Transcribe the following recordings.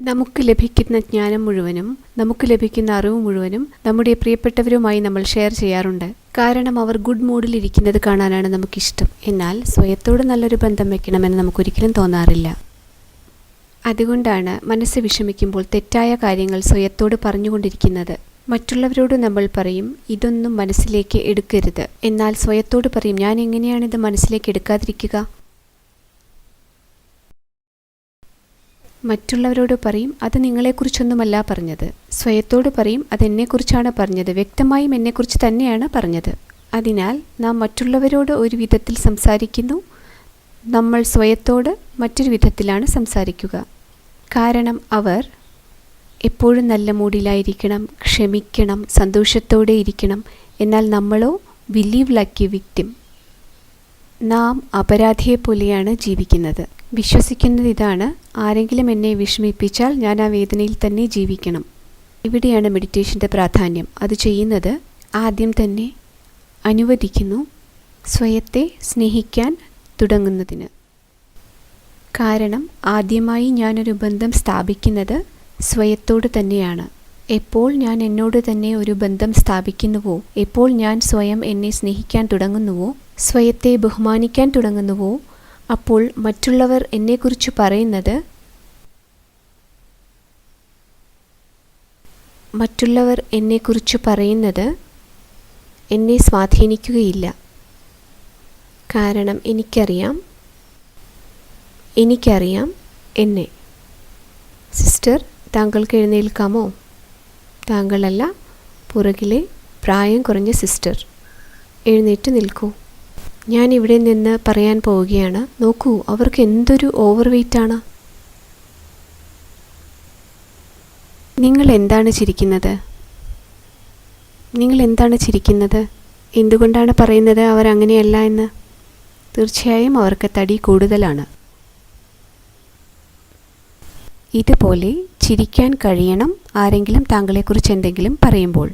നമുക്ക് ലഭിക്കുന്ന ജ്ഞാനം മുഴുവനും, നമുക്ക് ലഭിക്കുന്ന അറിവ് മുഴുവനും നമ്മുടെ പ്രിയപ്പെട്ടവരുമായി നമ്മൾ ഷെയർ ചെയ്യാറുണ്ട്. കാരണം അവർ ഗുഡ് മൂഡിൽ ഇരിക്കുന്നത് കാണാനാണ് നമുക്കിഷ്ടം. എന്നാൽ സ്വയത്തോട് നല്ലൊരു ബന്ധം വെക്കണമെന്ന് നമുക്കൊരിക്കലും തോന്നാറില്ല. അതുകൊണ്ടാണ് മനസ്സ് വിഷമിക്കുമ്പോൾ തെറ്റായ കാര്യങ്ങൾ സ്വയത്തോട് പറഞ്ഞുകൊണ്ടിരിക്കുന്നത്. മറ്റുള്ളവരോട് നമ്മൾ പറയും, ഇതൊന്നും മനസ്സിലേക്ക് എടുക്കരുത്. എന്നാൽ സ്വയത്തോട് പറയും, ഞാൻ എങ്ങനെയാണിത് മനസ്സിലേക്ക് എടുക്കാതിരിക്കുക? മറ്റുള്ളവരോട് പറയും, അത് നിങ്ങളെക്കുറിച്ചൊന്നുമല്ല പറഞ്ഞത്. സ്വയത്തോട് പറയും, അതെന്നെക്കുറിച്ചാണ് പറഞ്ഞത്, വ്യക്തമായും എന്നെക്കുറിച്ച് തന്നെയാണ് പറഞ്ഞത്. അതിനാൽ നാം മറ്റുള്ളവരോട് ഒരു വിധത്തിൽ സംസാരിക്കുന്നു, നമ്മൾ സ്വയത്തോട് മറ്റൊരു വിധത്തിലാണ് സംസാരിക്കുക. കാരണം അവർ എപ്പോഴും നല്ല മൂഡിലായിരിക്കണം, ക്ഷമിക്കണം, സന്തോഷത്തോടെ ഇരിക്കണം. എന്നാൽ നമ്മളോ ബിലീവ് ലൈക്ക് എ വിക്ടിം. നാം അപരാധിയെപ്പോലെയാണ് ജീവിക്കുന്നത്. വിശ്വസിക്കുന്നത് ഇതാണ്, ആരെങ്കിലും എന്നെ വിഷമിപ്പിച്ചാൽ ഞാൻ ആ വേദനയിൽ തന്നെ ജീവിക്കണം. ഇവിടെയാണ് മെഡിറ്റേഷൻ്റെ പ്രാധാന്യം. അത് ചെയ്യുന്നത് ആദ്യം തന്നെ അനുവദിക്കുന്നു സ്വയത്തെ സ്നേഹിക്കാൻ തുടങ്ങുന്നതിന്. കാരണം ആദ്യമായി ഞാനൊരു ബന്ധം സ്ഥാപിക്കുന്നത് സ്വയത്തോട് തന്നെയാണ്. എപ്പോൾ ഞാൻ എന്നോട് തന്നെ ഒരു ബന്ധം സ്ഥാപിക്കുന്നുവോ, എപ്പോൾ ഞാൻ സ്വയം എന്നെ സ്നേഹിക്കാൻ തുടങ്ങുന്നുവോ, സ്വയത്തെ ബഹുമാനിക്കാൻ തുടങ്ങുന്നുവോ, അപ്പോൾ മറ്റുള്ളവർ എന്നെക്കുറിച്ച് പറയുന്നത് എന്നെ സ്വാധീനിക്കുകയില്ല. കാരണം എനിക്കറിയാം എന്നെ. സിസ്റ്റർ, താങ്കൾക്ക് എഴുന്നേൽക്കാമോ? താങ്കളല്ല, പുറകിലെ പ്രായം കുറഞ്ഞ സിസ്റ്റർ, എഴുന്നേറ്റ് നിൽക്കൂ. ഞാൻ ഇവിടെ നിന്ന് പറയാൻ പോവുകയാണ്. നോക്കൂ, അവർക്ക് എന്തൊരു ഓവർ വെയ്റ്റാണ്. നിങ്ങൾ എന്താണ് ചിരിക്കുന്നത്? എന്തുകൊണ്ടാണ് പറയുന്നത് അവർ അങ്ങനെയല്ല എന്ന്? തീർച്ചയായും അവർക്ക് തടി കൂടുതലാണ്. ഇതുപോലെ ചിരിക്കാൻ കഴിയണം ആരെങ്കിലും താങ്കളെക്കുറിച്ച് എന്തെങ്കിലും പറയുമ്പോൾ.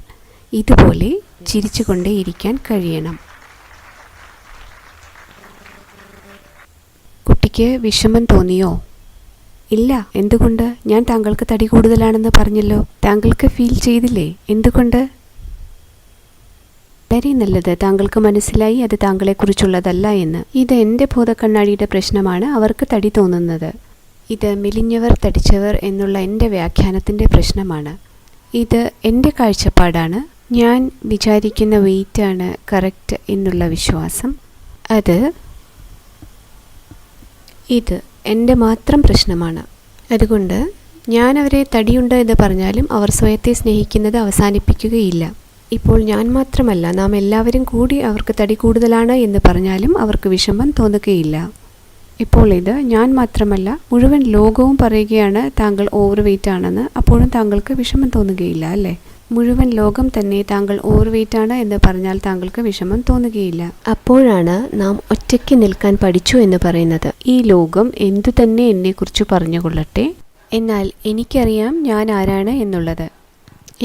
ഇതുപോലെ ചിരിച്ചുകൊണ്ടേയിരിക്കാൻ കഴിയണം. കുട്ടിക്ക് വിഷമം തോന്നിയോ? ഇല്ല. എന്തുകൊണ്ട്? ഞാൻ താങ്കൾക്ക് തടി കൂടുതലാണെന്ന് പറഞ്ഞല്ലോ. താങ്കൾക്ക് ഫീൽ ചെയ്തില്ലേ? എന്തുകൊണ്ട്? വളരെ നല്ലത്, താങ്കൾക്ക് മനസ്സിലായി അത് താങ്കളെക്കുറിച്ചുള്ളതല്ല എന്ന്. ഇത് എൻ്റെ ഭൂതക്കണ്ണാടിയുടെ പ്രശ്നമാണ് അവർക്ക് തടി തോന്നുന്നത്. ഇത് മെലിഞ്ഞവർ തടിച്ചവർ എന്നുള്ള എൻ്റെ വ്യാഖ്യാനത്തിൻ്റെ പ്രശ്നമാണ്. ഇത് എൻ്റെ കാഴ്ചപ്പാടാണ്. ഞാൻ വിചാരിക്കുന്ന വെയിറ്റാണ് കറക്റ്റ് എന്നുള്ള വിശ്വാസം. ഇത് എൻ്റെ മാത്രം പ്രശ്നമാണ്. അതുകൊണ്ട് ഞാൻ അവരെ തടിയുണ്ട് എന്ന് പറഞ്ഞാലും അവർ സ്വയത്തെ സ്നേഹിക്കുന്നത് അവസാനിപ്പിക്കുകയില്ല. ഇപ്പോൾ ഞാൻ മാത്രമല്ല, നാം എല്ലാവരും കൂടി അവർക്ക് തടി കൂടുതലാണ് എന്ന് പറഞ്ഞാലും അവർക്ക് വിഷമം തോന്നുകയില്ല. ഇപ്പോൾ ഇത് ഞാൻ മാത്രമല്ല, മുഴുവൻ ലോകവും പറയുകയാണ് താങ്കൾ ഓവർ വെയ്റ്റ് ആണെന്ന്. അപ്പോഴും താങ്കൾക്ക് വിഷമം തോന്നുകയില്ല, അല്ലേ? മുഴുവൻ ലോകം തന്നെ താങ്കൾ ഓവർ വെയ്റ്റ് ആണ് എന്ന് പറഞ്ഞാൽ താങ്കൾക്ക് വിഷമം തോന്നുകയില്ല. അപ്പോഴാണ് നാം ഒറ്റയ്ക്ക് നിൽക്കാൻ പഠിച്ചു എന്ന് പറയുന്നത്. ഈ ലോകം എന്തു തന്നെ എന്നെക്കുറിച്ച് പറഞ്ഞുകൊള്ളട്ടെ, എന്നാൽ എനിക്കറിയാം ഞാൻ ആരാണ് എന്നുള്ളത്.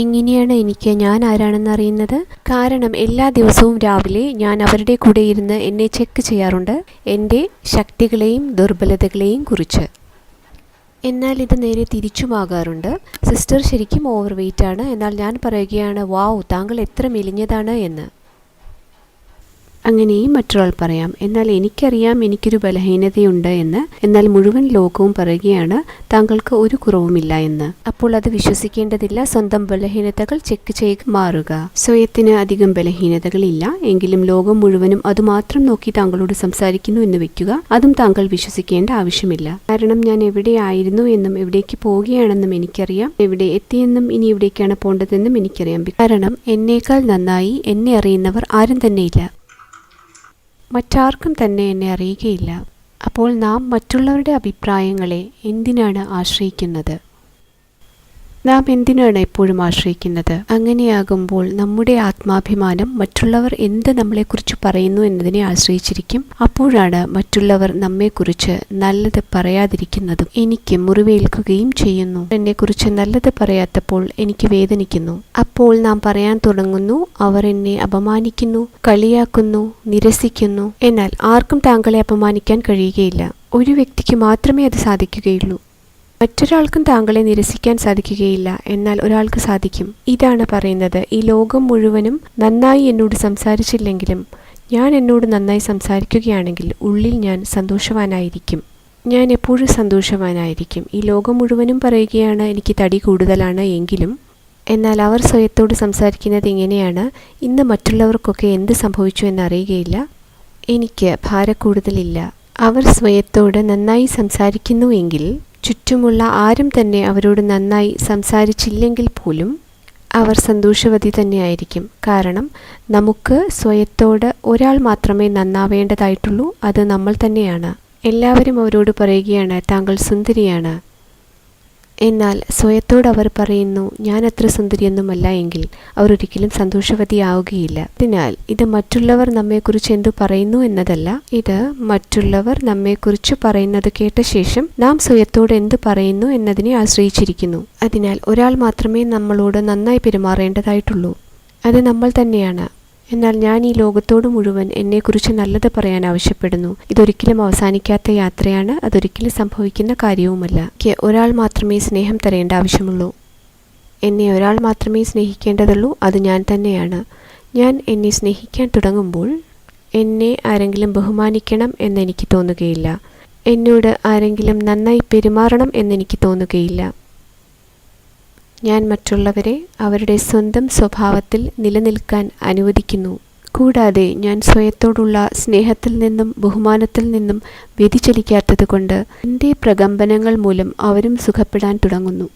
എങ്ങനെയാണ് എനിക്ക് ഞാൻ ആരാണെന്ന് അറിയുന്നത്? കാരണം എല്ലാ ദിവസവും രാവിലെ ഞാൻ അവരുടെ കൂടെ ഇരുന്ന് എന്നെ ചെക്ക് ചെയ്യാറുണ്ട്, എൻ്റെ ശക്തികളെയും ദുർബലതകളെയും കുറിച്ച്. എന്നാൽ ഇത് നേരെ തിരിച്ചുമാകാറുണ്ട്. സിസ്റ്റർ ശരിക്കും ഓവർ വെയ്റ്റ് ആണ്, എന്നാൽ ഞാൻ പറയുകയാണ്, വാവ്, താങ്കൾ എത്ര മെലിഞ്ഞതാണ് എന്ന്. അങ്ങനെയും മറ്റൊരാൾ പറയാം, എന്നാൽ എനിക്കറിയാം എനിക്കൊരു ബലഹീനതയുണ്ട് എന്ന്. എന്നാൽ മുഴുവൻ ലോകവും പറയുകയാണ് താങ്കൾക്ക് ഒരു കുറവുമില്ല എന്ന്. അപ്പോൾ അത് വിശ്വസിക്കേണ്ടതില്ല. സ്വന്തം ബലഹീനതകൾ ചെക്ക് ചെയ്ത് മാറുക. സ്വയത്തിന് അധികം ബലഹീനതകളില്ല എങ്കിലും ലോകം മുഴുവനും അതുമാത്രം നോക്കി താങ്കളോട് സംസാരിക്കുന്നു എന്ന് വെക്കുക. അതും താങ്കൾ വിശ്വസിക്കേണ്ട ആവശ്യമില്ല. കാരണം ഞാൻ എവിടെയായിരുന്നു എന്നും എവിടേക്ക് പോവുകയാണെന്നും എനിക്കറിയാം. എവിടെ എത്തിയെന്നും ഇനി എവിടേക്കാണ് പോകേണ്ടതെന്നും എനിക്കറിയാം. കാരണം എന്നേക്കാൾ നന്നായി എന്നെ അറിയുന്നവർ ആരും തന്നെയില്ല. മറ്റാർക്കും തന്നെ എന്നെ അറിയുകയില്ല. അപ്പോൾ നാം മറ്റുള്ളവരുടെ അഭിപ്രായങ്ങളെ എന്തിനാണ് ആശ്രയിക്കുന്നത്? നാം എന്തിനാണ് എപ്പോഴും ആശ്രയിക്കുന്നത്? അങ്ങനെയാകുമ്പോൾ നമ്മുടെ ആത്മാഭിമാനം മറ്റുള്ളവർ എന്ത് നമ്മളെക്കുറിച്ച് പറയുന്നു എന്നതിനെ ആശ്രയിച്ചിരിക്കും. അപ്പോഴാണ് മറ്റുള്ളവർ നമ്മെക്കുറിച്ച് നല്ലത് പറയാതിരിക്കുന്നതും എനിക്ക് മുറിവേൽക്കുകയും ചെയ്യുന്നു. എന്നെക്കുറിച്ച് നല്ലത് പറയാത്തപ്പോൾ എനിക്ക് വേദനിക്കുന്നു. അപ്പോൾ നാം പറയാൻ തുടങ്ങുന്നു, അവർ എന്നെ അപമാനിക്കുന്നു, കളിയാക്കുന്നു, നിരസിക്കുന്നു. എന്നാൽ ആർക്കും താങ്കളെ അപമാനിക്കാൻ കഴിയുകയില്ല. ഒരു വ്യക്തിക്ക് മാത്രമേ അത് സാധിക്കുകയുള്ളൂ. മറ്റൊരാൾക്കും താങ്കളെ നിരസിക്കാൻ സാധിക്കുകയില്ല, എന്നാൽ ഒരാൾക്ക് സാധിക്കും. ഇതാണ് പറയുന്നത്, ഈ ലോകം മുഴുവനും നന്നായി എന്നോട് സംസാരിച്ചില്ലെങ്കിലും ഞാൻ എന്നോട് നന്നായി സംസാരിക്കുകയാണെങ്കിൽ ഉള്ളിൽ ഞാൻ സന്തോഷവാനായിരിക്കും. ഞാൻ എപ്പോഴും സന്തോഷവാനായിരിക്കും. ഈ ലോകം മുഴുവനും പറയുകയാണ് എനിക്ക് തടി കൂടുതലാണ് എങ്കിലും, എന്നാൽ അവർ സ്വയത്തോട് സംസാരിക്കുന്നത് ഇങ്ങനെയാണ്: ഇന്ന് മറ്റുള്ളവർക്കൊക്കെ എന്ത് സംഭവിച്ചു എന്നറിയുകയില്ല, എനിക്ക് ഭാരക്കൂടുതലില്ല. അവർ സ്വയത്തോട് നന്നായി സംസാരിക്കുന്നു എങ്കിൽ ചുറ്റുമുള്ള ആരും തന്നെ അവരോട് നന്നായി സംസാരിച്ചില്ലെങ്കിൽ പോലും അവർ സന്തോഷവതി തന്നെയായിരിക്കും. കാരണം നമുക്ക് സ്വയത്തോട് ഒരാൾ മാത്രമേ നന്നാവേണ്ടതായിട്ടുള്ളൂ, അത് നമ്മൾ തന്നെയാണ്. എല്ലാവരും അവരോട് പറയുകയാണ് താങ്കൾ സുന്ദരിയാണ്, എന്നാൽ സ്വയത്തോട് അവർ പറയുന്നു ഞാൻ അത്ര സുന്ദരിയൊന്നുമല്ല എങ്കിൽ അവർ ഒരിക്കലും സന്തോഷവതിയാവുകയില്ല. അതിനാൽ ഇത് മറ്റുള്ളവർ നമ്മെക്കുറിച്ച് എന്തു പറയുന്നു എന്നതല്ല, ഇത് മറ്റുള്ളവർ നമ്മെക്കുറിച്ച് പറയുന്നത് കേട്ട ശേഷം നാം സ്വയത്തോട് എന്തു പറയുന്നു എന്നതിനെ ആശ്രയിച്ചിരിക്കുന്നു. അതിനാൽ ഒരാൾ മാത്രമേ നമ്മളോട് നന്നായി പെരുമാറേണ്ടതായിട്ടുള്ളൂ, അത് നമ്മൾ തന്നെയാണ്. എന്നാൽ ഞാൻ ഈ ലോകത്തോട് മുഴുവൻ എന്നെക്കുറിച്ച് നല്ലത് പറയാൻ ആവശ്യപ്പെടുന്നു. ഇതൊരിക്കലും അവസാനിക്കാത്ത യാത്രയാണ്, അതൊരിക്കലും സംഭവിക്കുന്ന കാര്യവുമല്ല. എനിക്ക് ഒരാൾ മാത്രമേ സ്നേഹം തരേണ്ട ആവശ്യമുള്ളൂ, എന്നെ ഒരാൾ മാത്രമേ സ്നേഹിക്കേണ്ടതുള്ളൂ, അത് ഞാൻ തന്നെയാണ്. ഞാൻ എന്നെ സ്നേഹിക്കാൻ തുടങ്ങുമ്പോൾ എന്നെ ആരെങ്കിലും ബഹുമാനിക്കണം എന്നെനിക്ക് തോന്നുകയില്ല, എന്നോട് ആരെങ്കിലും നന്നായി പെരുമാറണം എന്നെനിക്ക് തോന്നുകയില്ല. ഞാൻ മറ്റുള്ളവരെ അവരുടെ സ്വന്തം സ്വഭാവത്തിൽ നിലനിൽക്കാൻ അനുവദിക്കുന്നു. കൂടാതെ ഞാൻ സ്വയത്തോടുള്ള സ്നേഹത്തിൽ നിന്നും ബഹുമാനത്തിൽ നിന്നും വ്യതിചലിക്കാത്തത് കൊണ്ട് എൻ്റെ പ്രകമ്പനങ്ങൾ മൂലം അവരും സുഖപ്പെടാൻ തുടങ്ങുന്നു.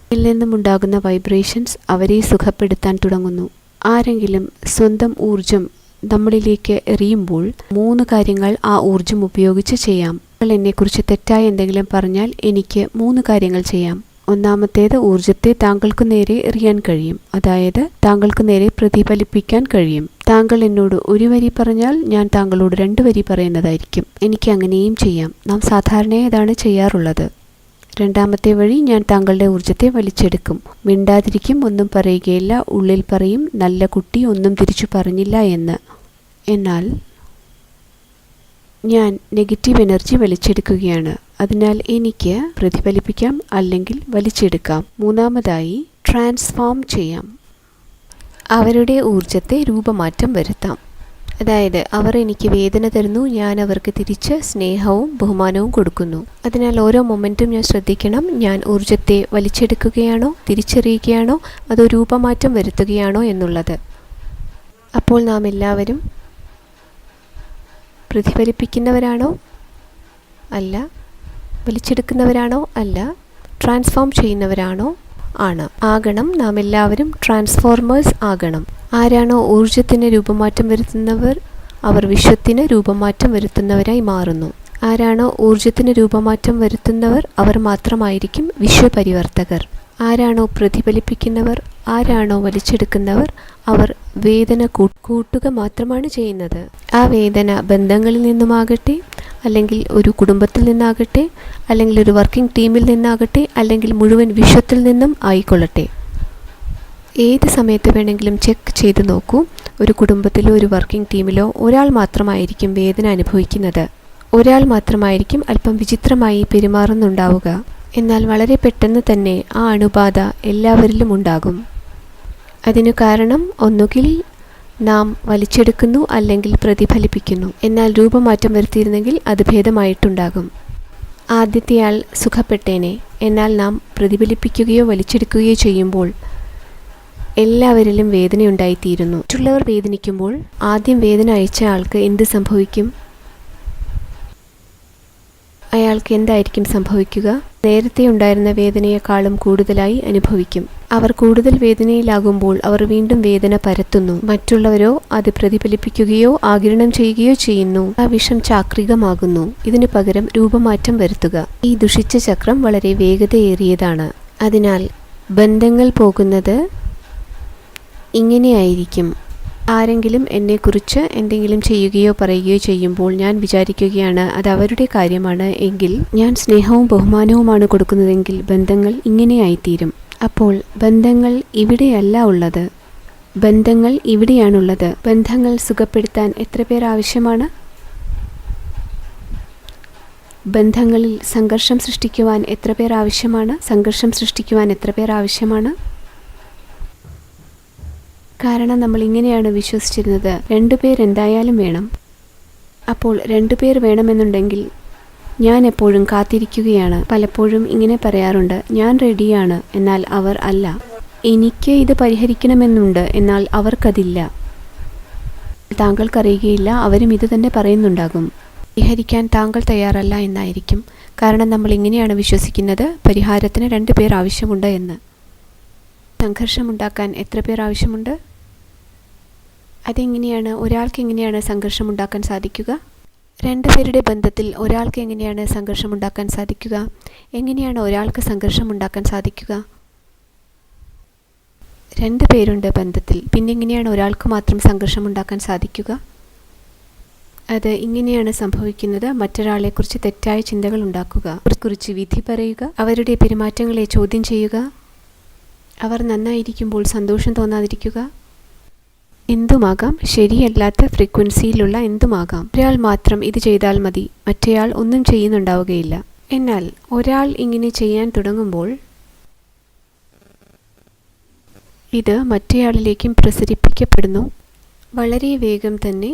ഇതിൽ നിന്നുമുണ്ടാകുന്ന വൈബ്രേഷൻസ് അവരെ സുഖപ്പെടുത്താൻ തുടങ്ങുന്നു. ആരെങ്കിലും സ്വന്തം ഊർജം നമ്മളിലേക്ക് എറിയുമ്പോൾ 3 കാര്യങ്ങൾ ആ ഊർജം ഉപയോഗിച്ച് ചെയ്യാം. എന്നെക്കുറിച്ച് തെറ്റായ എന്തെങ്കിലും പറഞ്ഞാൽ എനിക്ക് 3 കാര്യങ്ങൾ ചെയ്യാം. ഒന്നാമത്തേത്, ഊർജത്തെ താങ്കൾക്ക് നേരെ എറിയാൻ കഴിയും, അതായത് താങ്കൾക്ക് നേരെ പ്രതിഫലിപ്പിക്കാൻ കഴിയും. താങ്കൾ എന്നോട് 1 വരി പറഞ്ഞാൽ ഞാൻ താങ്കളോട് 2 വരി പറയുന്നതായിരിക്കും. എനിക്ക് അങ്ങനെയും ചെയ്യാം. നാം സാധാരണയായി അതാണ് ചെയ്യാറുള്ളത്. രണ്ടാമത്തെ വഴി, ഞാൻ താങ്കളുടെ ഊർജത്തെ വലിച്ചെടുക്കും, മിണ്ടാതിരിക്കും, ഒന്നും പറയുകയില്ല, ഉള്ളിൽ പറയും നല്ല കുട്ടി ഒന്നും തിരിച്ചു പറഞ്ഞില്ല എന്ന്. എന്നാൽ ഞാൻ നെഗറ്റീവ് എനർജി വലിച്ചെടുക്കുകയാണ്, അതിനാൽ എനിക്ക് പ്രതിഫലിപ്പിക്കാം അല്ലെങ്കിൽ വലിച്ചെടുക്കാം. മൂന്നാമതായി, ട്രാൻസ്ഫോം ചെയ്യാം, അവരുടെ ഊർജത്തെ രൂപമാറ്റം വരുത്താം. അതായത് അവർ എനിക്ക് വേദന തരുന്നു, ഞാൻ അവർക്ക് തിരിച്ച് സ്നേഹവും ബഹുമാനവും കൊടുക്കുന്നു. അതിനാൽ ഓരോ മൊമെൻറ്റും ഞാൻ ശ്രദ്ധിക്കണം, ഞാൻ ഊർജത്തെ വലിച്ചെടുക്കുകയാണോ, തിരിച്ചറിയുകയാണോ, അതോ രൂപമാറ്റം വരുത്തുകയാണോ എന്നുള്ളത്. അപ്പോൾ നാം എല്ലാവരും പ്രതിഫലിപ്പിക്കുന്നവരാണോ? അല്ല. വലിച്ചെടുക്കുന്നവരാണോ? അല്ല. ട്രാൻസ്ഫോം ചെയ്യുന്നവരാണോ? ആണ്. ആകണം. നാം എല്ലാവരും ട്രാൻസ്ഫോർമേഴ്സ് ആകണം. ആരാണോ ഊർജത്തിന് രൂപമാറ്റം വരുത്തുന്നവർ, അവർ വിശ്വത്തിന് രൂപമാറ്റം വരുത്തുന്നവരായി മാറുന്നു. ആരാണോ ഊർജത്തിന് രൂപമാറ്റം വരുത്തുന്നവർ, അവർ മാത്രമായിരിക്കും വിശ്വപരിവർത്തകർ. ആരാണോ പ്രതിഫലിപ്പിക്കുന്നവർ, ആരാണോ വലിച്ചെടുക്കുന്നവർ, അവർ വേദന കൂട്ടുക മാത്രമാണ് ചെയ്യുന്നത്. ആ വേദന ബന്ധങ്ങളിൽ നിന്നുമാകട്ടെ, അല്ലെങ്കിൽ ഒരു കുടുംബത്തിൽ നിന്നാകട്ടെ, അല്ലെങ്കിൽ ഒരു വർക്കിംഗ് ടീമിൽ നിന്നാകട്ടെ, അല്ലെങ്കിൽ മുഴുവൻ വിശ്വത്തിൽ നിന്നും ആയിക്കൊള്ളട്ടെ. ഏത് സമയത്ത് വേണമെങ്കിലും ചെക്ക് ചെയ്ത് നോക്കൂ. ഒരു കുടുംബത്തിലോ ഒരു വർക്കിംഗ് ടീമിലോ ഒരാൾ മാത്രമായിരിക്കും വേദന അനുഭവിക്കുന്നത്. ഒരാൾ മാത്രമായിരിക്കും അല്പം വിചിത്രമായി പെരുമാറുന്നുണ്ടാവുക. എന്നാൽ വളരെ പെട്ടെന്ന് തന്നെ ആ അണുബാധ എല്ലാവരിലും ഉണ്ടാകും. അതിനു കാരണം ഒന്നുകിൽ നാം വലിച്ചെടുക്കുന്നു അല്ലെങ്കിൽ പ്രതിഫലിപ്പിക്കുന്നു. എന്നാൽ രൂപമാറ്റം വരുത്തിയിരുന്നെങ്കിൽ അത് ഭേദമായിട്ടുണ്ടാകും. ആദ്യത്തെയാൾ സുഖപ്പെട്ടേനെ. എന്നാൽ നാം പ്രതിഫലിപ്പിക്കുകയോ വലിച്ചെടുക്കുകയോ ചെയ്യുമ്പോൾ എല്ലാവരിലും വേദനയുണ്ടായിത്തീരുന്നു. മറ്റുള്ളവർ വേദനിക്കുമ്പോൾ ആദ്യം വേദന അയച്ച ആൾക്ക് എന്ത് സംഭവിക്കും? അയാൾക്ക് എന്തായിരിക്കും സംഭവിക്കുക? നേരത്തെ ഉണ്ടായിരുന്ന വേദനയെക്കാളും കൂടുതലായി അനുഭവിക്കും. അവർ കൂടുതൽ വേദനയിലാകുമ്പോൾ അവർ വീണ്ടും വേദന പരത്തുന്നു. മറ്റുള്ളവരോ അത് പ്രതിഫലിപ്പിക്കുകയോ ആഗിരണം ചെയ്യുകയോ ചെയ്യുന്നു. ആ വിഷം ചാക്രികമാകുന്നു. ഇതിനു പകരം രൂപമാറ്റം വരുത്തുക. ഈ ദുഷിച്ച ചക്രം വളരെ വേഗതയേറിയതാണ്. അതിനാൽ ബന്ധങ്ങൾ പോകുന്നത് ഇങ്ങനെയായിരിക്കും. ആരെങ്കിലും എന്നെക്കുറിച്ച് എന്തെങ്കിലും ചെയ്യുകയോ പറയുകയോ ചെയ്യുമ്പോൾ ഞാൻ വിചാരിക്കുകയാണ് അത് അവരുടെ കാര്യമാണ് എങ്കിൽ, ഞാൻ സ്നേഹവും ബഹുമാനവുമാണ് കൊടുക്കുന്നതെങ്കിൽ ബന്ധങ്ങൾ ഇങ്ങനെയായിത്തീരും. അപ്പോൾ ബന്ധങ്ങൾ ഇവിടെയല്ല ഉള്ളത്, ബന്ധങ്ങൾ ഇവിടെയാണുള്ളത്. ബന്ധങ്ങൾ സുഖപ്പെടുത്താൻ എത്ര പേർ ആവശ്യമാണ്? ബന്ധങ്ങളിൽ സംഘർഷം സൃഷ്ടിക്കുവാൻ എത്ര പേർ ആവശ്യമാണ്? സംഘർഷം സൃഷ്ടിക്കുവാൻ എത്ര പേർ ആവശ്യമാണ്? കാരണം നമ്മൾ ഇങ്ങനെയാണ് വിശ്വസിച്ചിരുന്നത്, 2 പേർ എന്തായാലും വേണം. അപ്പോൾ 2 പേർ വേണമെന്നുണ്ടെങ്കിൽ ഞാൻ എപ്പോഴും കാത്തിരിക്കുകയാണ്. പലപ്പോഴും ഇങ്ങനെ പറയാറുണ്ട്, ഞാൻ റെഡിയാണ്, എന്നാൽ അവർ അല്ല. എനിക്ക് ഇത് പരിഹരിക്കണമെന്നുണ്ട്, എന്നാൽ അവർക്കതില്ല. താങ്കൾക്കറിയുകയില്ല, അവരും ഇത് തന്നെ പറയുന്നുണ്ടാകും. പരിഹരിക്കാൻ താങ്കൾ തയ്യാറല്ല എന്നായിരിക്കും. കാരണം നമ്മൾ ഇങ്ങനെയാണ് വിശ്വസിക്കുന്നത്, പരിഹാരത്തിന് 2 പേർ ആവശ്യമുണ്ട് എന്ന്. സംഘർഷമുണ്ടാക്കാൻ എത്ര പേർ ആവശ്യമുണ്ട്? അതെങ്ങനെയാണ്? ഒരാൾക്ക് എങ്ങനെയാണ് സംഘർഷമുണ്ടാക്കാൻ സാധിക്കുക? 2 പേരുടെ ബന്ധത്തിൽ ഒരാൾക്ക് എങ്ങനെയാണ് സംഘർഷമുണ്ടാക്കാൻ സാധിക്കുക? എങ്ങനെയാണ് ഒരാൾക്ക് സംഘർഷമുണ്ടാക്കാൻ സാധിക്കുക? 2 പേരുണ്ട് ബന്ധത്തിൽ, പിന്നെ എങ്ങനെയാണ് ഒരാൾക്ക് മാത്രം സംഘർഷമുണ്ടാക്കാൻ സാധിക്കുക? അത് ഇങ്ങനെയാണ് സംഭവിക്കുന്നത്. മറ്റൊരാളെക്കുറിച്ച് തെറ്റായ ചിന്തകൾ ഉണ്ടാക്കുക, അവരെക്കുറിച്ച് വിധി പറയുക, അവരുടെ പെരുമാറ്റങ്ങളെ ചോദ്യം ചെയ്യുക, അവർ നന്നായിരിക്കുമ്പോൾ സന്തോഷം തോന്നാതിരിക്കുക. എന്തുമാകാം, ശരിയല്ലാത്ത ഫ്രീക്വൻസിയിലുള്ള എന്തുമാകാം. ഒരാൾ മാത്രം ഇത് ചെയ്താൽ മതി, മറ്റേയാൾ ഒന്നും ചെയ്യുന്നുണ്ടാവുകയില്ല. എന്നാൽ ഒരാൾ ഇങ്ങനെ ചെയ്യാൻ തുടങ്ങുമ്പോൾ ഇത് മറ്റേയാളിലേക്കും പ്രസരിപ്പിക്കപ്പെടുന്നു. വളരെ വേഗം തന്നെ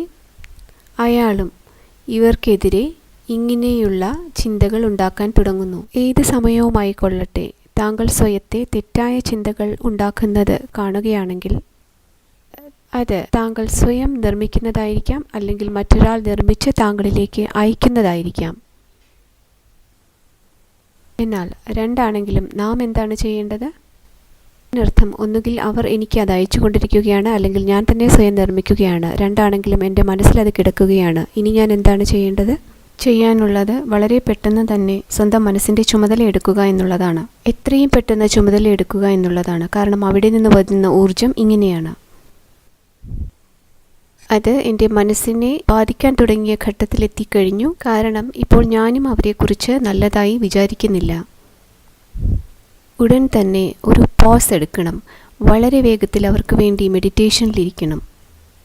അയാളും ഇവർക്കെതിരെ ഇങ്ങനെയുള്ള ചിന്തകൾ ഉണ്ടാക്കാൻ തുടങ്ങുന്നു. ഏത് സമയവുമായിക്കൊള്ളട്ടെ, താങ്കൾ സ്വയത്തെ തെറ്റായ ചിന്തകൾ ഉണ്ടാക്കുന്നത് കാണുകയാണെങ്കിൽ അത് താങ്കൾ സ്വയം നിർമ്മിക്കുന്നതായിരിക്കാം, അല്ലെങ്കിൽ മറ്റൊരാൾ നിർമ്മിച്ച് താങ്കളിലേക്ക് അയക്കുന്നതായിരിക്കാം. എന്നാൽ രണ്ടാണെങ്കിലും നാം എന്താണ് ചെയ്യേണ്ടത്? അതിനർത്ഥം ഒന്നുകിൽ അവർ എനിക്ക് അത് അയച്ചു കൊണ്ടിരിക്കുകയാണ്, അല്ലെങ്കിൽ ഞാൻ തന്നെ സ്വയം നിർമ്മിക്കുകയാണ്. രണ്ടാണെങ്കിലും എൻ്റെ മനസ്സിലത് കിടക്കുകയാണ്. ഇനി ഞാൻ എന്താണ് ചെയ്യേണ്ടത്? ചെയ്യാനുള്ളത് വളരെ പെട്ടെന്ന് തന്നെ സ്വന്തം മനസ്സിൻ്റെ ചുമതല എടുക്കുക എന്നുള്ളതാണ്. എത്രയും പെട്ടെന്ന് ചുമതല എടുക്കുക എന്നുള്ളതാണ്. കാരണം അവിടെ നിന്ന് വരുന്ന ഊർജം ഇങ്ങനെയാണ്. അത് എൻ്റെ മനസ്സിനെ ബാധിക്കാൻ തുടങ്ങിയ ഘട്ടത്തിലെത്തിക്കഴിഞ്ഞു. കാരണം ഇപ്പോൾ ഞാനും അവരെക്കുറിച്ച് നല്ലതായി വിചാരിക്കുന്നില്ല. ഉടൻ തന്നെ ഒരു പോസ് എടുക്കണം. വളരെ വേഗത്തിൽ അവർക്ക് വേണ്ടി മെഡിറ്റേഷനിലിരിക്കണം.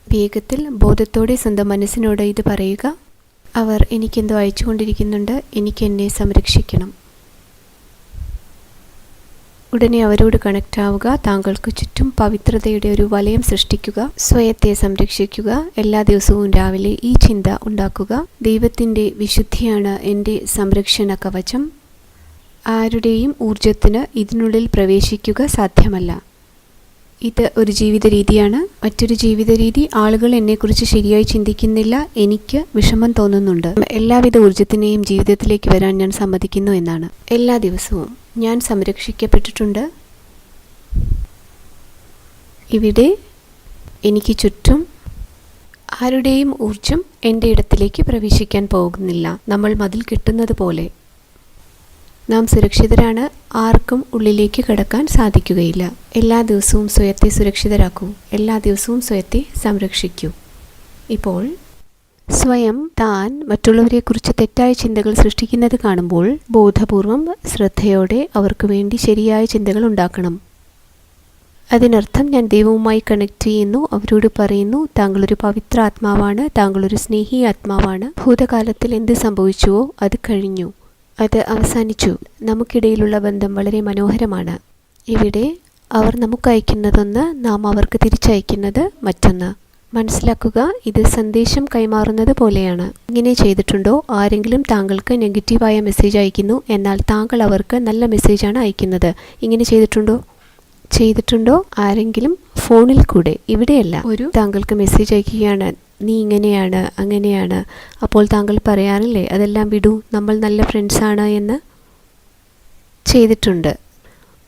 വേഗത്തിൽ ബോധത്തോടെ സ്വന്തം മനസ്സിനോട് ഇത് പറയുക, അവർ എനിക്കെന്തോ അയച്ചുകൊണ്ടിരിക്കുന്നുണ്ട്, എനിക്ക് എന്നെ സംരക്ഷിക്കണം. ഉടനെ അവരോട് കണക്റ്റ് ആവുക. താങ്കൾക്ക് ചുറ്റും പവിത്രതയുടെ ഒരു വലയം സൃഷ്ടിക്കുക. സ്വയത്തെ സംരക്ഷിക്കുക. എല്ലാ ദിവസവും രാവിലെ ഈ ചിന്ത ഉണ്ടാക്കുക. ദൈവത്തിൻ്റെ വിശുദ്ധിയാണ് എൻ്റെ സംരക്ഷണ കവചം. ആരുടെയും ഊർജത്തിന് ഇതിനുള്ളിൽ പ്രവേശിക്കുക സാധ്യമല്ല. ഇത് ഒരു ജീവിത രീതിയാണ്. മറ്റൊരു ജീവിത രീതി, ആളുകൾ എന്നെക്കുറിച്ച് ശരിയായി ചിന്തിക്കുന്നില്ല, എനിക്ക് വിഷമം തോന്നുന്നുണ്ട്, എല്ലാവിധ ഊർജത്തിനെയും ജീവിതത്തിലേക്ക് വരാൻ ഞാൻ സമ്മതിക്കുന്നു എന്നാണ്. എല്ലാ ദിവസവും ഞാൻ സംരക്ഷിക്കപ്പെട്ടിട്ടുണ്ട്. ഇവിടെ എനിക്ക് ചുറ്റും ആരുടെയും ഊർജം എൻ്റെ ഇടത്തിലേക്ക് പ്രവേശിക്കാൻ പോകുന്നില്ല. നമ്മൾ മതിൽ കെട്ടുന്നത് പോലെ നാം സുരക്ഷിതരാണ്. ആർക്കും ഉള്ളിലേക്ക് കടക്കാൻ സാധിക്കുകയില്ല. എല്ലാ ദിവസവും സ്വയത്തെ സുരക്ഷിതരാക്കൂ. എല്ലാ ദിവസവും സ്വയത്തെ സംരക്ഷിക്കൂ. ഇപ്പോൾ സ്വയം താൻ മറ്റുള്ളവരെക്കുറിച്ച് തെറ്റായ ചിന്തകൾ സൃഷ്ടിക്കുന്നത് കാണുമ്പോൾ ബോധപൂർവം ശ്രദ്ധയോടെ അവർക്ക് വേണ്ടി ശരിയായ ചിന്തകൾ ഉണ്ടാക്കണം. അതിനർത്ഥം ഞാൻ ദൈവവുമായി കണക്ട് ചെയ്യുന്നു, അവരോട് പറയുന്നു, താങ്കളൊരു പവിത്ര ആത്മാവാണ്, താങ്കളൊരു സ്നേഹി ആത്മാവാണ്. ഭൂതകാലത്തിൽ എന്ത് സംഭവിച്ചുവോ അത് കഴിഞ്ഞു, അത് അവസാനിച്ചു. നമുക്കിടയിലുള്ള ബന്ധം വളരെ മനോഹരമാണ്. ഇവിടെ അവർ നമുക്ക് അയക്കുന്നതൊന്ന്, നാം അവർക്ക് തിരിച്ചയക്കുന്നത് മറ്റൊന്ന്. മനസ്സിലാക്കുക, ഇത് സന്ദേശം കൈമാറുന്നത് പോലെയാണ്. ഇങ്ങനെ ചെയ്തിട്ടുണ്ടോ? ആരെങ്കിലും താങ്കൾക്ക് നെഗറ്റീവായ മെസ്സേജ് അയക്കുന്നു, എന്നാൽ താങ്കൾ അവർക്ക് നല്ല മെസ്സേജാണ് അയക്കുന്നത്. ഇങ്ങനെ ചെയ്തിട്ടുണ്ടോ? ആരെങ്കിലും ഫോണിൽ കൂടെ, ഇവിടെയല്ല, ഒരു താങ്കൾക്ക് മെസ്സേജ് അയക്കുകയാണ്, നീ ഇങ്ങനെയാണ് അങ്ങനെയാണ്. അപ്പോൾ താങ്കൾ പറയാറില്ലേ, അതെല്ലാം വിടൂ, നമ്മൾ നല്ല ഫ്രണ്ട്സാണ് എന്ന്.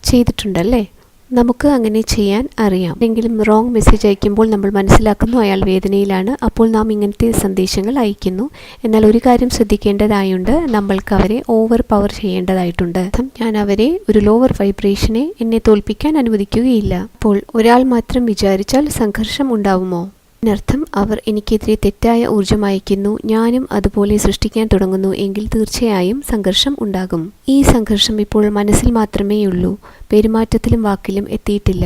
ചെയ്തിട്ടുണ്ടല്ലേ? നമുക്ക് അങ്ങനെ ചെയ്യാൻ അറിയാം. എന്തെങ്കിലും റോങ് മെസ്സേജ് അയക്കുമ്പോൾ നമ്മൾ മനസ്സിലാക്കുന്നു അയാൾ വേദനയിലാണ്, അപ്പോൾ നാം ഇങ്ങനത്തെ സന്ദേശങ്ങൾ അയക്കുന്നു. എന്നാൽ ഒരു കാര്യം ശ്രദ്ധിക്കേണ്ടതായുണ്ട്, നമ്മൾക്ക് അവരെ ഓവർ പവർ ചെയ്യേണ്ടതായിട്ടുണ്ട്. ഞാൻ അവരെ ഒരു ലോവർ വൈബ്രേഷനെ എന്നെ തോൽപ്പിക്കാൻ അനുവദിക്കുകയില്ല. അപ്പോൾ ഒരാൾ മാത്രം വിചാരിച്ചാൽ സംഘർഷം ഉണ്ടാവുമോ? അതിനർത്ഥം അവർ എനിക്കെതിരെ തെറ്റായ ഊർജ്ജം അയക്കുന്നു, ഞാനും അതുപോലെ സൃഷ്ടിക്കാൻ തുടങ്ങുന്നു എങ്കിൽ തീർച്ചയായും സംഘർഷം ഉണ്ടാകും. ഈ സംഘർഷം ഇപ്പോൾ മനസ്സിൽ മാത്രമേയുള്ളൂ, പെരുമാറ്റത്തിലും വാക്കിലും എത്തിയിട്ടില്ല.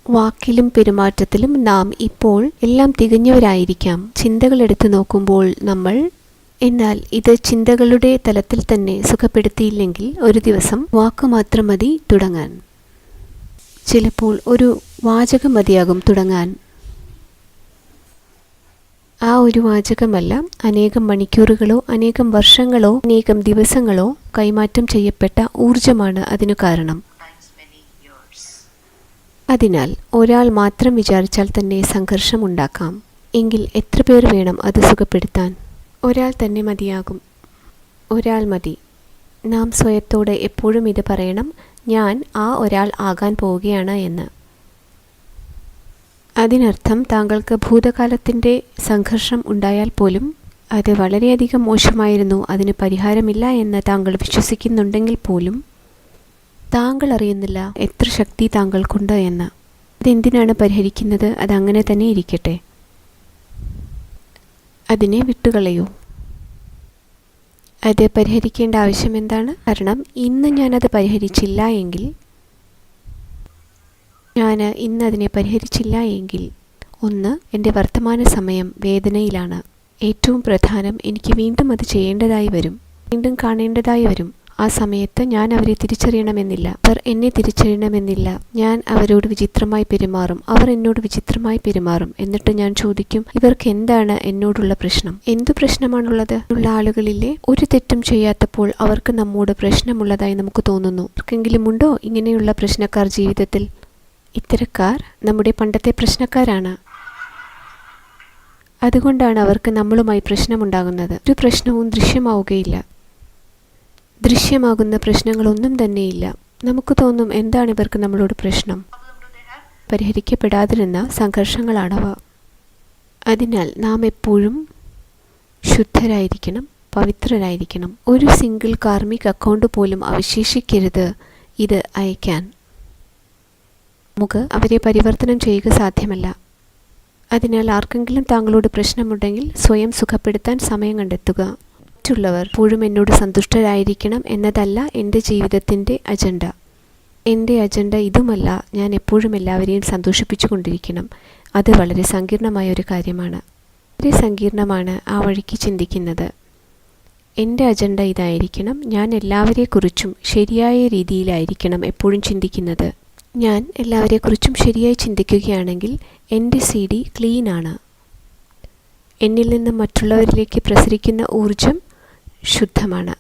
വാക്കിലും പെരുമാറ്റത്തിലും നാം ഇപ്പോൾ എല്ലാം തികഞ്ഞവരായിരിക്കാം. ചിന്തകൾ എടുത്തു നോക്കുമ്പോൾ നമ്മൾ എന്നാൽ ഇത് ചിന്തകളുടെ തലത്തിൽ തന്നെ സുഖപ്പെടുത്തിയില്ലെങ്കിൽ ഒരു ദിവസം വാക്ക് മാത്രം മതി തുടങ്ങാൻ. ചിലപ്പോൾ ഒരു വാചകം മതിയാകും തുടങ്ങാൻ. ആ ഒരു വാചകമല്ല, അനേകം മണിക്കൂറുകളോ അനേകം വർഷങ്ങളോ അനേകം ദിവസങ്ങളോ കൈമാറ്റം ചെയ്യപ്പെട്ട ഊർജമാണ് അതിനു കാരണം. അതിനാൽ ഒരാൾ മാത്രം വിചാരിച്ചാൽ തന്നെ സംഘർഷം ഉണ്ടാക്കാം. എങ്കിൽ എത്ര പേർ വേണം അത് സുഖപ്പെടുത്താൻ? ഒരാൾ തന്നെ മതിയാകും. ഒരാൾ മതി. നാം സ്വയത്തോട് എപ്പോഴും ഇത് പറയണം, ഞാൻ ആ ഒരാൾ ആകാൻ പോവുകയാണ് എന്ന്. അതിനർത്ഥം താങ്കൾക്ക് ഭൂതകാലത്തിൻ്റെ സംഘർഷം ഉണ്ടായാൽ പോലും അത് വളരെയധികം മോശമായിരുന്നു, അതിന് പരിഹാരമില്ല എന്ന് താങ്കൾ വിശ്വസിക്കുന്നുണ്ടെങ്കിൽ പോലും താങ്കൾ അറിയുന്നില്ല എത്ര ശക്തി താങ്കൾക്കുണ്ട് എന്ന്. അതെന്തിനാണ് പരിഹരിക്കുന്നത്? അതങ്ങനെ തന്നെ ഇരിക്കട്ടെ. അതിനെ വിട്ടുകളയൂ. അത് പരിഹരിക്കേണ്ട ആവശ്യം എന്താണ്? കാരണം ഇന്ന് ഞാനത് പരിഹരിച്ചില്ല എങ്കിൽ, ഇന്നതിനെ പരിഹരിച്ചില്ല എങ്കിൽ, ഒന്ന്, എൻ്റെ വർത്തമാന സമയം വേദനയിലാണ്. ഏറ്റവും പ്രധാനം, എനിക്ക് വീണ്ടും അത് ചെയ്യേണ്ടതായി വരും, വീണ്ടും കാണേണ്ടതായി വരും. ആ സമയത്ത് ഞാൻ അവരെ തിരിച്ചറിയണമെന്നില്ല, അവർ എന്നെ തിരിച്ചറിയണമെന്നില്ല. ഞാൻ അവരോട് വിചിത്രമായി പെരുമാറും, അവർ എന്നോട് വിചിത്രമായി പെരുമാറും. എന്നിട്ട് ഞാൻ ചോദിക്കും, ഇവർക്ക് എന്താണ് എന്നോടുള്ള പ്രശ്നം? എന്തു പ്രശ്നമാണുള്ളത്? ഉള്ള ആളുകളിലെ ഒരു തെറ്റും ചെയ്യാത്തപ്പോൾ അവർക്ക് നമ്മോട് പ്രശ്നമുള്ളതായി നമുക്ക് തോന്നുന്നു. ആർക്കെങ്കിലും ഉണ്ടോ ഇങ്ങനെയുള്ള പ്രശ്നക്കാർ ജീവിതത്തിൽ? ഇത്തരക്കാർ നമ്മുടെ പണ്ടത്തെ പ്രശ്നക്കാരാണ്. അതുകൊണ്ടാണ് അവർക്ക് നമ്മളുമായി പ്രശ്നമുണ്ടാകുന്നത്. ഒരു പ്രശ്നവും ദൃശ്യമാവുകയില്ല. ദൃശ്യമാകുന്ന പ്രശ്നങ്ങളൊന്നും തന്നെയില്ല. നമുക്ക് തോന്നും, എന്താണ് ഇവർക്ക് നമ്മളോട് പ്രശ്നം? പരിഹരിക്കപ്പെടാതിരുന്ന സംഘർഷങ്ങളാണവ. അതിനാൽ നാം എപ്പോഴും ശുദ്ധരായിരിക്കണം, പവിത്രരായിരിക്കണം. ഒരു സിംഗിൾ കാർമിക് അക്കൗണ്ട് പോലും അവശേഷിക്കരുത് ഇത് അയക്കാൻ. നമുക്ക് അവരെ പരിവർത്തനം ചെയ്യുക സാധ്യമല്ല. അതിനാൽ ആർക്കെങ്കിലും താങ്കളോട് പ്രശ്നമുണ്ടെങ്കിൽ സ്വയം സുഖപ്പെടുത്താൻ സമയം കണ്ടെത്തുക. മറ്റുള്ളവർ എപ്പോഴും എന്നോട് സന്തുഷ്ടരായിരിക്കണം എന്നതല്ല എൻ്റെ ജീവിതത്തിൻ്റെ അജണ്ട. എൻ്റെ അജണ്ട ഇതുമല്ല. ഞാൻ എപ്പോഴും എല്ലാവരെയും സന്തോഷിപ്പിച്ചു കൊണ്ടിരിക്കണം. അത് വളരെ സങ്കീർണമായ ഒരു കാര്യമാണ്. വളരെ സങ്കീർണമാണ് ആ വഴിക്ക് ചിന്തിക്കുന്നത്. എൻ്റെ അജണ്ട ഇതായിരിക്കണം. ഞാൻ എല്ലാവരെക്കുറിച്ചും ശരിയായ രീതിയിലായിരിക്കണം എപ്പോഴും ചിന്തിക്കുന്നത്. ഞാൻ എല്ലാവരെക്കുറിച്ചും ശരിയായി ചിന്തിക്കുകയാണെങ്കിൽ എൻ്റെ CD ക്ലീനാണ്. എന്നിൽ നിന്ന് മറ്റുള്ളവരിലേക്ക് പ്രസരിക്കുന്ന ഊർജം ശുദ്ധമാണ്.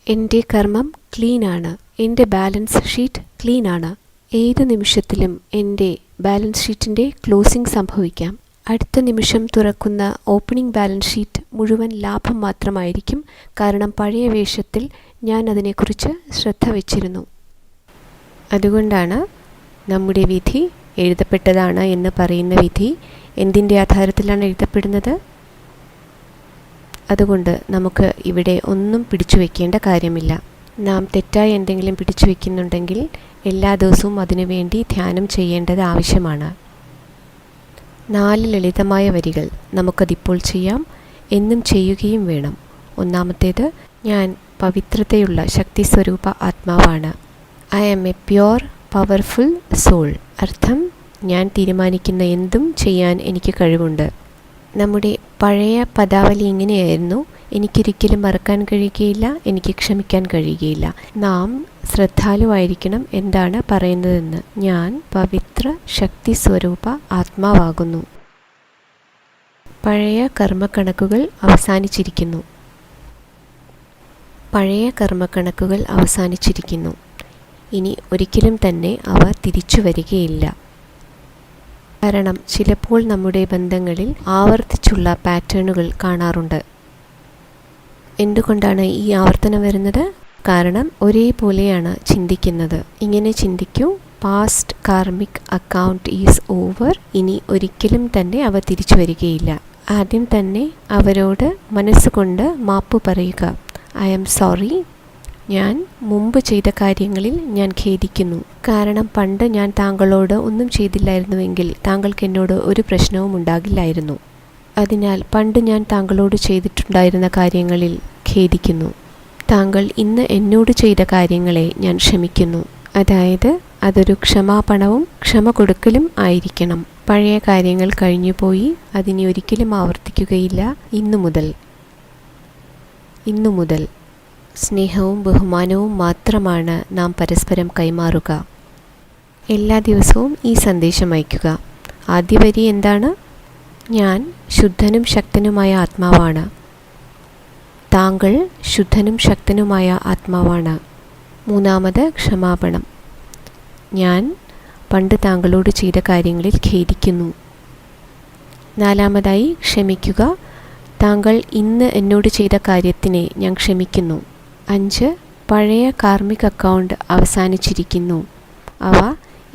എൻ്റെ കർമ്മം ക്ലീനാണ്. എൻ്റെ ബാലൻസ് ഷീറ്റ് ക്ലീനാണ്. ഏത് നിമിഷത്തിലും എൻ്റെ ബാലൻസ് ഷീറ്റിൻ്റെ ക്ലോസിംഗ് സംഭവിക്കാം. അടുത്ത നിമിഷം തുറക്കുന്ന ഓപ്പണിംഗ് ബാലൻസ് ഷീറ്റ് മുഴുവൻ ലാഭം മാത്രമായിരിക്കും. കാരണം പഴയ വേഷത്തിൽ ഞാൻ അതിനെക്കുറിച്ച് ശ്രദ്ധ വച്ചിരുന്നു. അതുകൊണ്ടാണ് നമ്മുടെ വിധി എഴുതപ്പെട്ടതാണ് എന്ന് പറയുന്ന വിധി എന്തിൻ്റെ ആധാരത്തിലാണ് എഴുതപ്പെടുന്നത്? അതുകൊണ്ട് നമുക്ക് ഇവിടെ ഒന്നും പിടിച്ചു വയ്ക്കേണ്ട കാര്യമില്ല. നാം തെറ്റായി എന്തെങ്കിലും പിടിച്ചു വയ്ക്കുന്നുണ്ടെങ്കിൽ എല്ലാ ദിവസവും അതിനുവേണ്ടി ധ്യാനം ചെയ്യേണ്ടത് ആവശ്യമാണ്. 4 ലളിതമായ വരികൾ നമുക്കതിപ്പോൾ ചെയ്യാം, എന്നും ചെയ്യുകയും വേണം. ഒന്നാമത്തേത്, ഞാൻ പവിത്രതയുള്ള ശക്തി സ്വരൂപ ആത്മാവാണ്. I am a pure powerful soul. അർത്ഥം, ഞാൻ തീരുമാനിക്കുന്ന എന്തും ചെയ്യാൻ എനിക്ക് കഴിവുണ്ട്. നമ്മുടെ പഴയ പദാവലി ഇങ്ങനെയായിരുന്നു, എനിക്കൊരിക്കലും മറക്കാൻ കഴിയുകയില്ല, എനിക്ക് ക്ഷമിക്കാൻ കഴിയുകയില്ല. നാം ശ്രദ്ധാലുവായിരിക്കണം എന്താണ് പറയുന്നതെന്ന്. ഞാൻ പവിത്ര ശക്തി സ്വരൂപ ആത്മാവാകുന്നു. പഴയ കർമ്മക്കണക്കുകൾ അവസാനിച്ചിരിക്കുന്നു. പഴയ കർമ്മക്കണക്കുകൾ അവസാനിച്ചിരിക്കുന്നു. ഇനി ഒരിക്കലും തന്നെ അവ തിരിച്ചു വരികയില്ല. കാരണം ചിലപ്പോൾ നമ്മുടെ ബന്ധങ്ങളിൽ ആവർത്തിച്ചുള്ള പാറ്റേണുകൾ കാണാറുണ്ട്. എന്തുകൊണ്ടാണ് ഈ ആവർത്തനം വരുന്നത്? കാരണം ഒരേപോലെയാണ് ചിന്തിക്കുന്നത്. ഇങ്ങനെ ചിന്തിക്കൂ, past karmic account is over. ഇനി ഒരിക്കലും തന്നെ അവ തിരിച്ചു വരികയില്ല. ആദ്യം തന്നെ അവരോട് മനസ്സുകൊണ്ട് മാപ്പ് പറയുക. I am sorry. ഞാൻ മുമ്പ് ചെയ്ത കാര്യങ്ങളിൽ ഞാൻ ഖേദിക്കുന്നു. കാരണം പണ്ട് ഞാൻ താങ്കളോട് ഒന്നും ചെയ്തില്ലായിരുന്നുവെങ്കിൽ താങ്കൾക്ക് എന്നോട് ഒരു പ്രശ്നവും ഉണ്ടാകില്ലായിരുന്നു. അതിനാൽ പണ്ട് ഞാൻ താങ്കളോട് ചെയ്തിട്ടുണ്ടായിരുന്ന കാര്യങ്ങളിൽ ഖേദിക്കുന്നു. താങ്കൾ ഇന്ന് എന്നോട് ചെയ്ത കാര്യങ്ങളെ ഞാൻ ക്ഷമിക്കുന്നു. അതായത് അതൊരു ക്ഷമാപണവും ക്ഷമ കൊടുക്കലും ആയിരിക്കണം. പഴയ കാര്യങ്ങൾ കഴിഞ്ഞുപോയി, അതിനെ ഒരിക്കലും ആവർത്തിക്കുകയില്ല ഇന്നു മുതൽ. ഇന്നു മുതൽ സ്നേഹവും ബഹുമാനവും മാത്രമാണ് നാം പരസ്പരം കൈമാറുക. എല്ലാ ദിവസവും ഈ സന്ദേശം അയയ്ക്കുക. ആദ്യ വരി എന്താണ്? ഞാൻ ശുദ്ധനും ശക്തനുമായ ആത്മാവാണ്. താങ്കൾ ശുദ്ധനും ശക്തനുമായ ആത്മാവാണ്. മൂന്നാമത് ക്ഷമാപണം. ഞാൻ പണ്ട് താങ്കളോട് ചെയ്ത കാര്യങ്ങളിൽ ഖേദിക്കുന്നു. നാലാമതായി ക്ഷമിക്കുക. താങ്കൾ ഇന്ന് എന്നോട് ചെയ്ത കാര്യത്തിനെ ഞാൻ ക്ഷമിക്കുന്നു. 5. പഴയ കാർമിക് അക്കൗണ്ട് അവസാനിച്ചിരിക്കുന്നു. അവ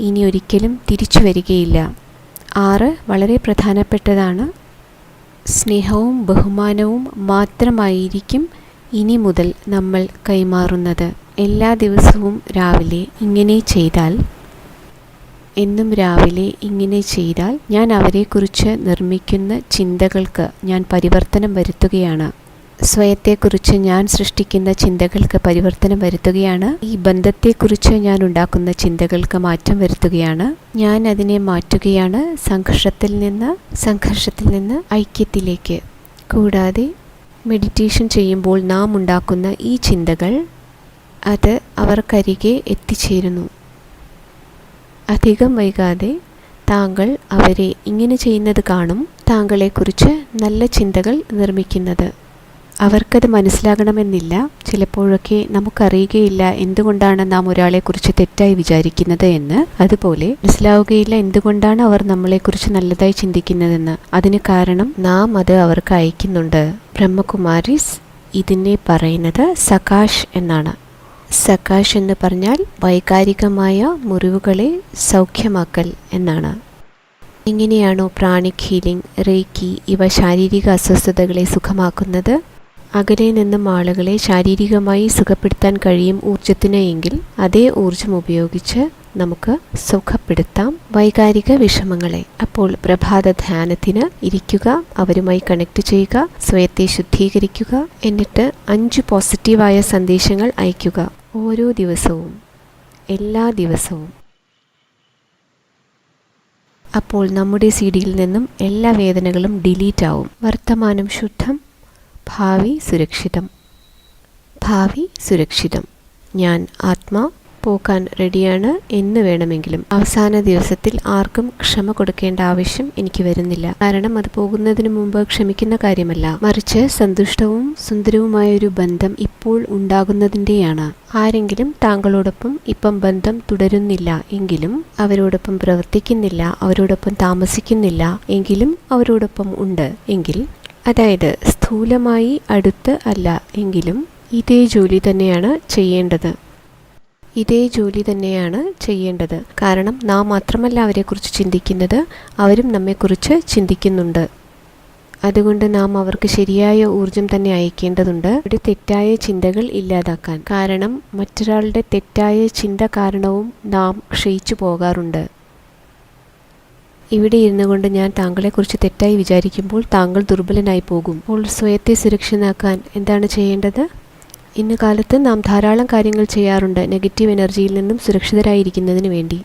ഇനി ഒരിക്കലും തിരിച്ചു വരികയില്ല. 6. വളരെ പ്രധാനപ്പെട്ടതാണ്. സ്നേഹവും ബഹുമാനവും മാത്രമായിരിക്കും ഇനി മുതൽ നമ്മൾ കൈമാറുന്നത്. എല്ലാ ദിവസവും രാവിലെ ഇങ്ങനെ ചെയ്താൽ ഞാൻ അവരെക്കുറിച്ച് നിർമ്മിക്കുന്ന ചിന്തകൾക്ക് ഞാൻ പരിവർത്തനം വരുത്തുകയാണ്. സ്വയത്തെക്കുറിച്ച് ഞാൻ സൃഷ്ടിക്കുന്ന ചിന്തകൾക്ക് പരിവർത്തനം വരുത്തുകയാണ്. ഈ ബന്ധത്തെക്കുറിച്ച് ഞാൻ ഉണ്ടാക്കുന്ന ചിന്തകൾക്ക് മാറ്റം വരുത്തുകയാണ്. ഞാൻ അതിനെ മാറ്റുകയാണ് സംഘർഷത്തിൽ നിന്ന് ഐക്യത്തിലേക്ക്. കൂടാതെ മെഡിറ്റേഷൻ ചെയ്യുമ്പോൾ നാം ഉണ്ടാക്കുന്ന ഈ ചിന്തകൾ അത് അവർക്കരികെ എത്തിച്ചേരുന്നു. അധികം വൈകാതെ താങ്കൾ അവരെ ഇങ്ങനെ ചെയ്യുന്നത് കാണും. താങ്കളെക്കുറിച്ച് നല്ല ചിന്തകൾ നിർമ്മിക്കുന്നത്. അവർക്കത് മനസ്സിലാകണമെന്നില്ല. ചിലപ്പോഴൊക്കെ നമുക്കറിയുകയില്ല എന്തുകൊണ്ടാണ് നാം ഒരാളെക്കുറിച്ച് തെറ്റായി വിചാരിക്കുന്നത് എന്ന്. അതുപോലെ മനസ്സിലാവുകയില്ല എന്തുകൊണ്ടാണ് അവർ നമ്മളെക്കുറിച്ച് നല്ലതായി ചിന്തിക്കുന്നതെന്ന്. അതിന് കാരണം നാം അത് അവർക്ക് അയക്കുന്നുണ്ട്. ബ്രഹ്മകുമാരീസ് ഇതിനെ പറയുന്നത് സകാശ് എന്നാണ്. സകാശ് എന്ന് പറഞ്ഞാൽ വൈകാരികമായ മുറിവുകളെ സൗഖ്യമാക്കൽ എന്നാണ്. എങ്ങനെയാണോ പ്രാണിക് ഹീലിംഗ്, റേക്കി ഇവ ശാരീരിക അസ്വസ്ഥതകളെ സുഖമാക്കുന്നത്, അകലെ നിന്നും ആളുകളെ ശാരീരികമായി സുഖപ്പെടുത്താൻ കഴിയും ഊർജത്തിന് എങ്കിൽ അതേ ഊർജം ഉപയോഗിച്ച് നമുക്ക് സുഖപ്പെടുത്താം വൈകാരിക വിഷമങ്ങളെ. അപ്പോൾ പ്രഭാത ധ്യാനത്തിന് ഇരിക്കുക, അവരുമായി കണക്ട് ചെയ്യുക, സ്വയത്തെ ശുദ്ധീകരിക്കുക, എന്നിട്ട് 5 പോസിറ്റീവായ സന്ദേശങ്ങൾ അയയ്ക്കുക ഓരോ ദിവസവും, എല്ലാ ദിവസവും. അപ്പോൾ നമ്മുടെ സിഡിയിൽ നിന്നും എല്ലാ വേദനകളും ഡിലീറ്റ് ആവും. വർത്തമാനം ശുദ്ധം, ഭാവി സുരക്ഷിതം. ഞാൻ ആത്മാ പോകാൻ റെഡിയാണ് എന്ന് വേണമെങ്കിലും അവസാന ദിവസത്തിൽ ആർക്കും ക്ഷമ കൊടുക്കേണ്ട ആവശ്യം എനിക്ക് വരുന്നില്ല. കാരണം അത് പോകുന്നതിന് മുമ്പ് ക്ഷമിക്കുന്ന കാര്യമല്ല, മറിച്ച് സന്തുഷ്ടവും സുന്ദരവുമായൊരു ബന്ധം ഇപ്പോൾ ഉണ്ടാകുന്നതിൻ്റെയാണ്. ആരെങ്കിലും താങ്കളോടൊപ്പം ഇപ്പം ബന്ധം തുടരുന്നില്ല എങ്കിലും, അവരോടൊപ്പം പ്രവർത്തിക്കുന്നില്ല, അവരോടൊപ്പം താമസിക്കുന്നില്ല എങ്കിലും അവരോടൊപ്പം ഉണ്ട് എങ്കിൽ, അതായത് സ്ഥൂലമായി അടുത്ത് അല്ല എങ്കിലും ഇതേ ജോലി തന്നെയാണ് ചെയ്യേണ്ടത്. കാരണം നാം മാത്രമല്ല അവരെക്കുറിച്ച് ചിന്തിക്കുന്നത്, അവരും നമ്മെക്കുറിച്ച് ചിന്തിക്കുന്നുണ്ട്. അതുകൊണ്ട് നാം അവർക്ക് ശരിയായ ഊർജം തന്നെ അയക്കേണ്ടതുണ്ട്. ഇവിടെ തെറ്റായ ചിന്തകൾ ഇല്ലാതാക്കാൻ. കാരണം മറ്റൊരാളുടെ തെറ്റായ ചിന്ത കാരണവും നാം ക്ഷയിച്ചു പോകാറുണ്ട്. ഇവിടെ ഇരുന്നു കൊണ്ട് ഞാൻ താങ്കളെക്കുറിച്ച് തെറ്റായി വിചാരിക്കുമ്പോൾ താങ്കൾ ദുർബലനായി പോകും. അപ്പോൾ സ്വയത്തെ സുരക്ഷിതനാക്കാൻ എന്താണ് ചെയ്യേണ്ടത്? ഇന്ന് കാലത്ത് നാം ധാരാളം കാര്യങ്ങൾ ചെയ്യാറുണ്ട് നെഗറ്റീവ് എനർജിയിൽ നിന്നും സുരക്ഷിതരായിരിക്കുന്നതിന് വേണ്ടി.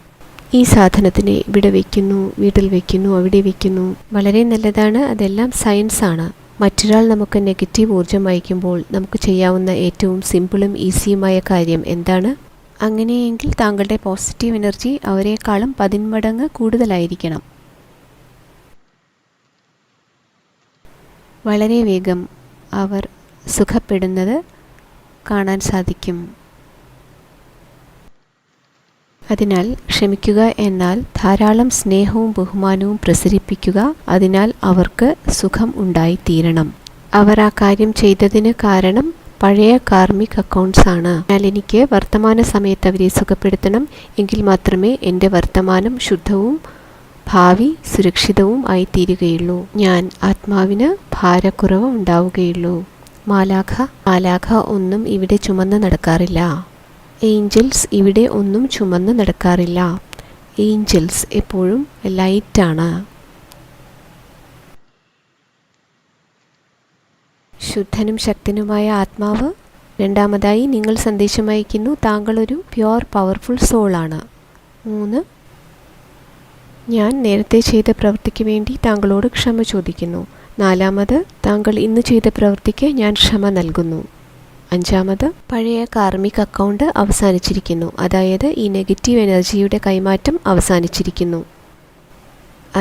ഈ സാധനത്തിനെ ഇവിടെ വയ്ക്കുന്നു, വീട്ടിൽ വയ്ക്കുന്നു, അവിടെ വയ്ക്കുന്നു. വളരെ നല്ലതാണ്, അതെല്ലാം സയൻസാണ്. മറ്റൊരാൾ നമുക്ക് നെഗറ്റീവ് ഊർജ്ജം അയക്കുമ്പോൾ നമുക്ക് ചെയ്യാവുന്ന ഏറ്റവും സിമ്പിളും ഈസിയുമായ കാര്യം എന്താണ്? അങ്ങനെയെങ്കിൽ താങ്കളുടെ പോസിറ്റീവ് എനർജി അവരെക്കാളും 10 മടങ്ങ് കൂടുതലായിരിക്കണം. വളരെ വേഗം അവർ സുഖപ്പെടുന്നത് കാണാൻ സാധിക്കും. അതിനാൽ ക്ഷമിക്കുക എന്നാൽ ധാരാളം സ്നേഹവും ബഹുമാനവും പ്രസരിപ്പിക്കുക. അതിനാൽ അവർക്ക് സുഖം ഉണ്ടായിത്തീരണം. അവർ ആ കാര്യം ചെയ്തതിന് കാരണം പഴയ കാർമിക് അക്കൗണ്ട്സ് ആണ്. എന്നാൽ എനിക്ക് വർത്തമാന സമയത്ത് അവരെ സുഖപ്പെടുത്തണം, എങ്കിൽ മാത്രമേ എൻ്റെ വർത്തമാനം ശുദ്ധവും ഭാവി സുരക്ഷിതവും ആയിത്തീരുകയുള്ളൂ. ഞാൻ ആത്മാവിന് ഭാരക്കുറവ് ഉണ്ടാവുകയുള്ളൂ. മാലാഖ ഒന്നും ഇവിടെ ചുമന്ന് നടക്കാറില്ല. ഏഞ്ചൽസ് ഇവിടെ ഒന്നും ചുമന്ന് നടക്കാറില്ല. ഏഞ്ചൽസ് എപ്പോഴും ലൈറ്റാണ്. ശുദ്ധനും ശക്തനുമായ ആത്മാവ്. രണ്ടാമതായി നിങ്ങൾ സന്ദേശം അയക്കുന്നു, താങ്കളൊരു പ്യുവർ പവർഫുൾ സോളാണ്. 3. ഞാൻ നേരത്തെ ചെയ്ത പ്രവൃത്തിക്ക് വേണ്ടി താങ്കളോട് ക്ഷമ ചോദിക്കുന്നു. 4. താങ്കൾ ഇന്ന് ചെയ്ത പ്രവൃത്തിക്ക് ഞാൻ ക്ഷമ നൽകുന്നു. അഞ്ചാമത്, പഴയ കാർമിക് അക്കൗണ്ട് അവസാനിച്ചിരിക്കുന്നു. അതായത് ഈ നെഗറ്റീവ് എനർജിയുടെ കൈമാറ്റം അവസാനിച്ചിരിക്കുന്നു.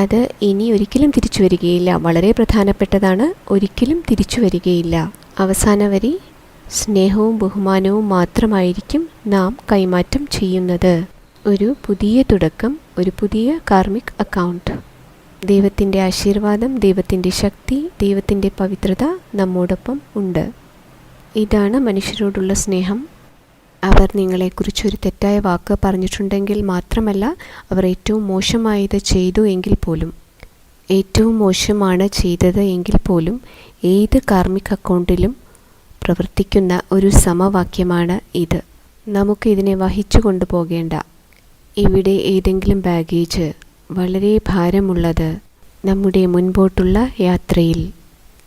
അത് ഇനി ഒരിക്കലും തിരിച്ചു വരികയില്ല. വളരെ പ്രധാനപ്പെട്ടതാണ്, ഒരിക്കലും തിരിച്ചു വരികയില്ല. അവസാന വരി, സ്നേഹവും ബഹുമാനവും മാത്രമായിരിക്കും നാം കൈമാറ്റം ചെയ്യുന്നത്. ഒരു പുതിയ തുടക്കം, ഒരു പുതിയ കാർമിക് അക്കൗണ്ട്. ദൈവത്തിൻ്റെ ആശീർവാദം, ദൈവത്തിൻ്റെ ശക്തി, ദൈവത്തിൻ്റെ പവിത്രത നമ്മോടൊപ്പം ഉണ്ട്. ഇതാണ് മനുഷ്യരോടുള്ള സ്നേഹം. അവർ നിങ്ങളെക്കുറിച്ചൊരു തെറ്റായ വാക്ക് പറഞ്ഞിട്ടുണ്ടെങ്കിൽ മാത്രമല്ല, അവർ ഏറ്റവും മോശമായത് ചെയ്തു എങ്കിൽ പോലും, ഏറ്റവും മോശമാണ് ചെയ്തത് എങ്കിൽ പോലും, ഏത് കാർമിക് അക്കൗണ്ടിലും പ്രവർത്തിക്കുന്ന ഒരു സമവാക്യമാണ് ഇത്. നമുക്ക് ഇതിനെ വഹിച്ചു കൊണ്ടുപോകേണ്ട. ഇവിടെ ഏതെങ്കിലും ബാഗേജ്, വളരെ ഭാരമുള്ളത്, നമ്മുടെ മുൻപോട്ടുള്ള യാത്രയിൽ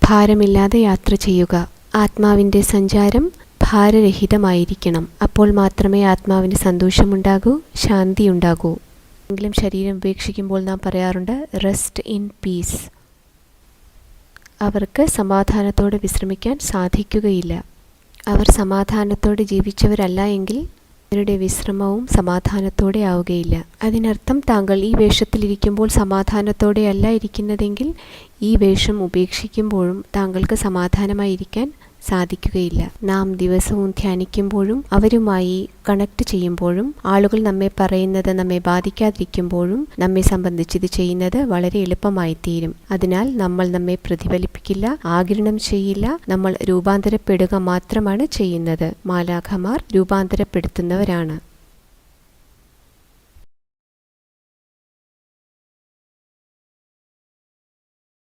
ഭാരമില്ലാതെ യാത്ര ചെയ്യുക. ആത്മാവിൻ്റെ സഞ്ചാരം ഭാരരഹിതമായിരിക്കണം. അപ്പോൾ മാത്രമേ ആത്മാവിന് സന്തോഷമുണ്ടാകൂ, ശാന്തിയുണ്ടാകൂ. എങ്കിലും ശരീരം ഉപേക്ഷിക്കുമ്പോൾ നാം പറയാറുണ്ട്, റെസ്റ്റ് ഇൻ പീസ്. അവർക്ക് സമാധാനത്തോടെ വിശ്രമിക്കാൻ സാധിക്കുകയില്ല. അവർ സമാധാനത്തോടെ ജീവിച്ചവരല്ല എങ്കിൽ അവരുടെ വിശ്രമവും സമാധാനത്തോടെ ആവുകയില്ല. അതിനർത്ഥം താങ്കൾ ഈ വേഷത്തിലിരിക്കുമ്പോൾ സമാധാനത്തോടെയല്ല ഇരിക്കുന്നതെങ്കിൽ ഈ വേഷം ഉപേക്ഷിക്കുമ്പോഴും താങ്കൾക്ക് സമാധാനമായിരിക്കാൻ സാധിക്കുകയില്ല. നാം ദിവസവും ധ്യാനിക്കുമ്പോഴും അവരുമായി കണക്ട് ചെയ്യുമ്പോഴും ആളുകൾ നമ്മെ പറയുന്നത് നമ്മെ ബാധിക്കാതിരിക്കുമ്പോഴും നമ്മെ സംബന്ധിച്ച് ഇത് ചെയ്യുന്നത് വളരെ എളുപ്പമായി തീരും. അതിനാൽ നമ്മൾ നമ്മെ പ്രതിഫലിപ്പിക്കില്ല, ആഗിരണം ചെയ്യില്ല, നമ്മൾ രൂപാന്തരപ്പെടുക മാത്രമാണ് ചെയ്യുന്നത്. മാലാഖമാർ രൂപാന്തരപ്പെടുത്തുന്നവരാണ്.